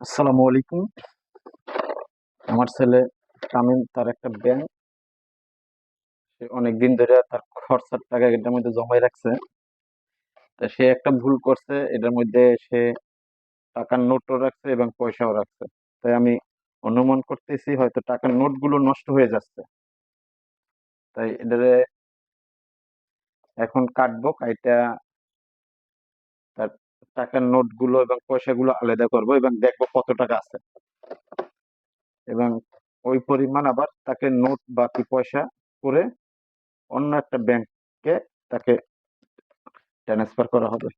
আসসালামু আলাইকুম। আমার ছেলে তামিম, তার একটা ব্যাংক, সে অনেকদিন ধরে তার খরচার টাকা এটার মধ্যে জমাই রাখছে। তা সে একটা ভুল করছে, এটার মধ্যে সে টাকার নোটও রাখছে এবং পয়সাও রাখছে। তাই আমি অনুমান করতেছি হয়তো টাকার নোটগুলো নষ্ট হয়ে যাচ্ছে। তাই এটারে এখন কাটবো, কাইটা তার টাকার নোটগুলো এবং পয়সাগুলো আলাদা করবো এবং দেখবো কত টাকা আছে, এবং ওই পরিমাণ আবার তাকে নোট বাকি পয়সা করে অন্য একটা ব্যাংকে তাকে ট্রান্সফার করা হবে।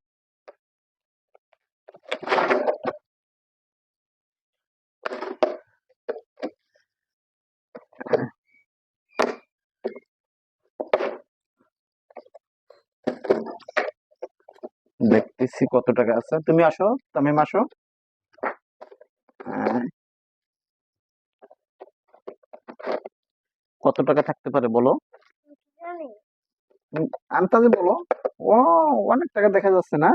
দেখতেছি কত টাকা আছে। তুমি আসো, তামিম আসো। আহ, কত টাকা থাকতে পারে বলো? তুমি আন্দাজে বলো। ও, অনেক টাকা দেখা যাচ্ছে না?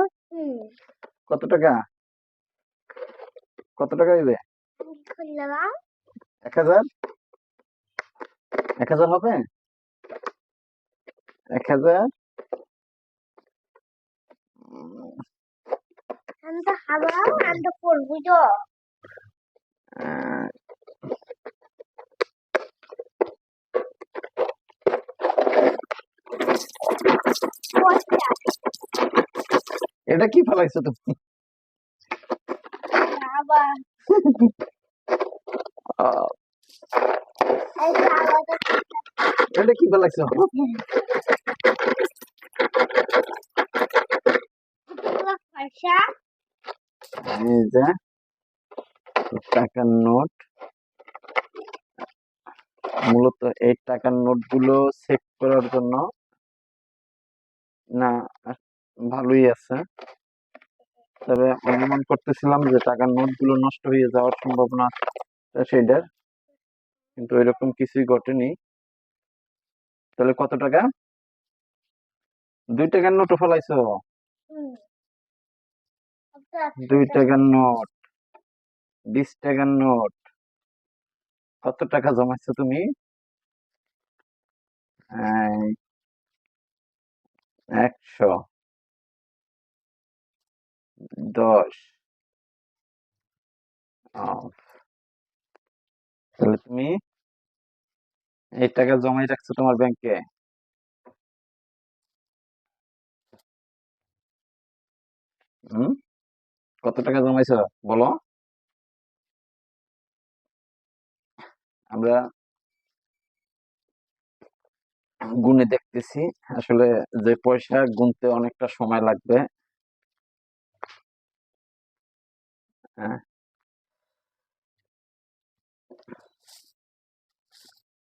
কত টাকা? কত টাকা দিবে? 1,000? 1,000 হবে? 1,000? আহ, এটা কি ফেলাইছো তুমি? আহ, এটা কি ফেলাইছো? এই যে টাকার নোট, মূলত এই টাকার নোট গুলো চেক করার জন্য। না, ভালোই আছে। তবে অনুমান করতেছিলাম যে টাকার নোট গুলো নষ্ট হয়ে যাওয়ার সম্ভাবনা আছে সেটার, কিন্তু এরকম কিছুই ঘটেনি। তাহলে কত টাকা? 2 টাকার নোটও ফেলাইছো? 2 টাকার নোট, 20 টাকার নোট। কত টাকা জমাইছো তুমি? এই, 100, 10। আহ, তাহলে তুমি এই টাকা জমাই রাখছো তোমার ব্যাংকে। হুম, কত টাকা জমাইছো বলো? আমরা গুনে দেখতেছি। আসলে যে পয়সা গুনতে অনেকটা সময় লাগবে। হ্যাঁ,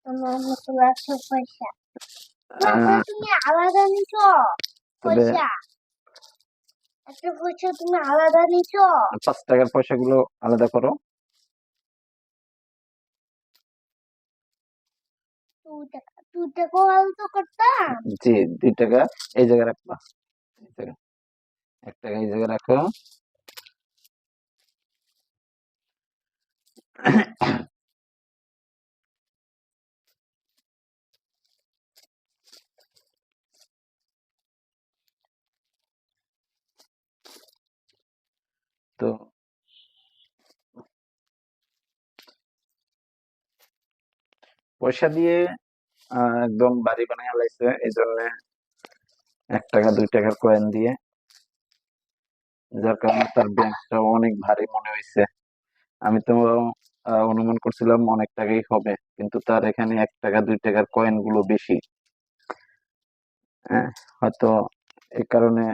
আহ, তবে 5 টাকার পয়সাগুলো আলাদা করো। জি, 2 টাকা এই জায়গায় রাখবা। এই জায়গায়। 1 টাকা এই জায়গায় রাখো। তো পয়সা দিয়ে একদম বাড়ি বানায় লাইছে, এই জন্য 1 টাকা 2 টাকার কয়েন দিয়ে, যার কারণে তার ব্যাংকটা অনেক ভারী মনে হয়েছে। আমি তো অনুমান করছিলাম অনেক টাকাই হবে, কিন্তু তার এখানে 1 টাকা 2 টাকার কয়েন গুলো বেশি। হ্যাঁ, হয়তো এই কারণে।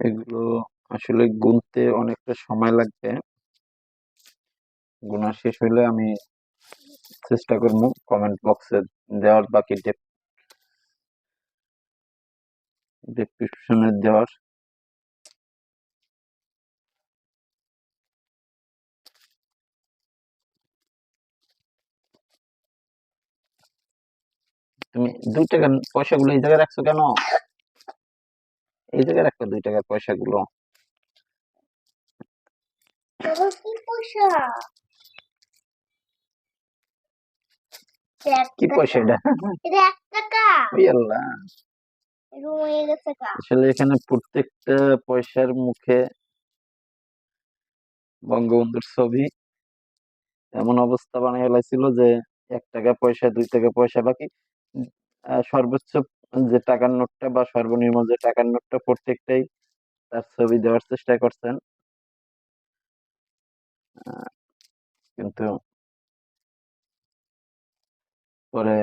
এগুলো আসলে গুনতে অনেকটা সময় লাগবে। গুনা শেষ হইলে আমি চেষ্টা করবো কমেন্ট বক্সে দেওয়ার বাকি ডেসক্রিপশনে দেওয়ার। তুমি 2 টাকার পয়সাগুলো এই জায়গায় রাখছো কেন? এই জায়গায় রাখো 2 টাকার পয়সাগুলো। কি পয়সা? কি পয়সা এটা? এটা 1 টাকা। ওই আল্লাহ, রয়ে গেছে কা। আসলে এখানে প্রত্যেকটা পয়সার মুখে বঙ্গবন্ধুর ছবি। এমন অবস্থা বানিয়ে ফেলাইছিল যে 1 টাকা পয়সা, 2 টাকা পয়সা বাকি সর্বোচ্চ যে টাকার নোটটা বা সর্বনিম্ন যে টাকার নোটটা প্রত্যেকটাই তার ছবি দেওয়ার চেষ্টা করছেন। কিন্তু পরে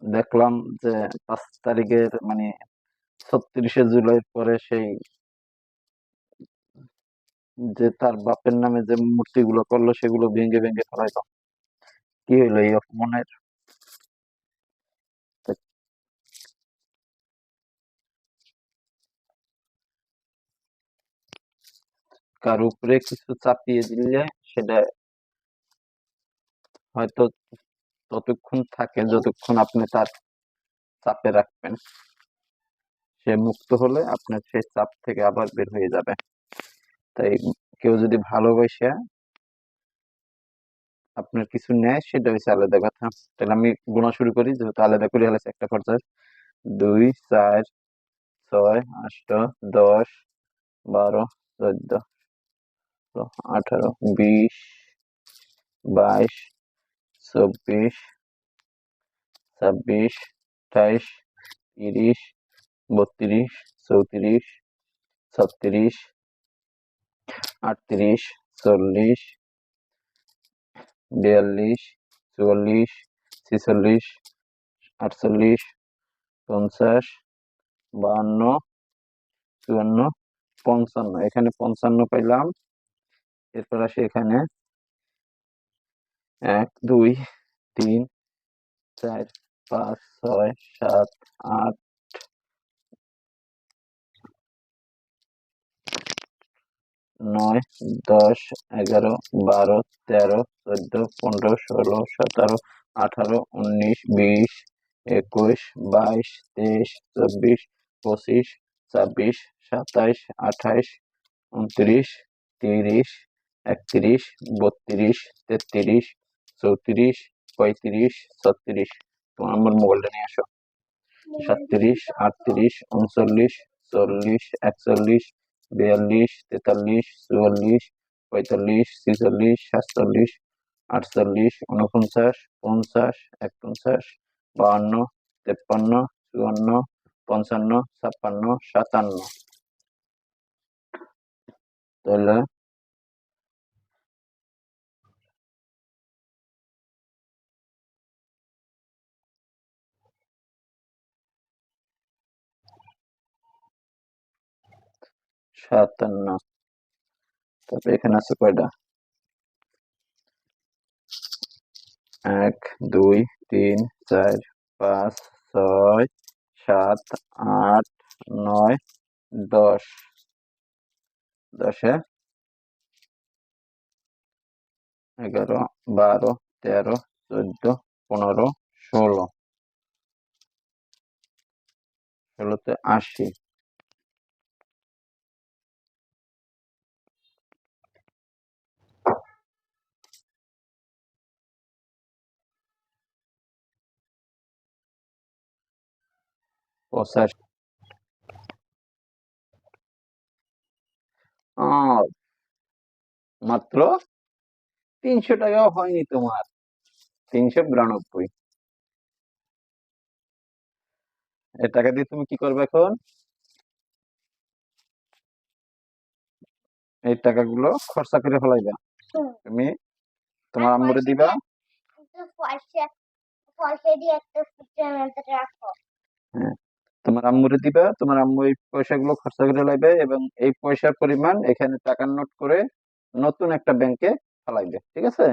দেখলাম যে 5 তারিখের মানে 36শে জুলাইয়ের পরে সেই যে তার বাপের নামে যে মূর্তিগুলো করলো সেগুলো ভেঙে ভেঙে ফেলাইলো। কি হইলো এই অপমানের? কার উপরে কিছু চাপিয়ে দিলে সেটা হয়তো ততক্ষণ থাকে যতক্ষণ আপনি তার চাপে রাখবেন। সে মুক্ত হলে আপনার সেই চাপ থেকে আবার বের হয়ে যাবে। তাই কেউ যদি ভালোবাসে আপনার কিছু নেয় সেটা হচ্ছে আলাদা কথা। তাহলে আমি গোনা শুরু করি, যেহেতু আলাদা করে হলেছে একটা পর্যায়ে। 2, 4, 6, 8, 10, 12, 14, 18, 20, 22, 24, 26, 28, 30, 32, 34, 36, 38, 40, 42, 44, 46, 48, 50, 52, 54, 55। এখানে 55 পাইলাম। এরপর আসি এখানে 1, 2, 3, 4, 5, 6, 7, 8, 9, 10, 11, 12, 13, 14, 15, 16, 17, 18, 19, 20, 21, 22, 23, 24, 25, 26, 27, 28, 29, 30, 31, 32, 33, 34, 35, 36। তোমার আমার মোবাইলটা নিয়ে আসো। 37, 38, 39, 40, 41, 42, 43, 44, 45, 46, 47, 48, 49, 50, 51, 52, 53, 54, 55, 56, 57। তাহলে 57। তারপরে এখানে আছে কয়টা? 1, 2, 3, 4, 5, 6, 7, 8, 9, 10। 10-এ 11, 12, 13, 14, 15, 16। 16-তে 80। 85। মাত্র 300 টাকাও হয়নি তোমার। 392। এই টাকা দিয়ে তুমি কি করবে এখন? এই টাকাগুলো খরচা করে ফেলাইবা। তুমি তোমার আম্মুরে দিবা। হ্যাঁ, তোমার আম্মুরে দিবা। তোমার আম্মু এই পয়সাগুলো খরচা করে লাইবে এবং এই পয়সার পরিমাণ এখানে টাকার নোট করে নতুন একটা ব্যাংকে ফেলাইবে। ঠিক আছে?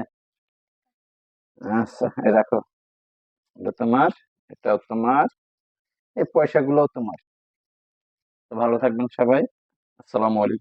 আচ্ছা, এই রাখো। এটা তোমার, এটাও তোমার, এই পয়সাগুলোও তোমার। তো ভালো থাকবেন সবাই। আসসালামু আলাইকুম।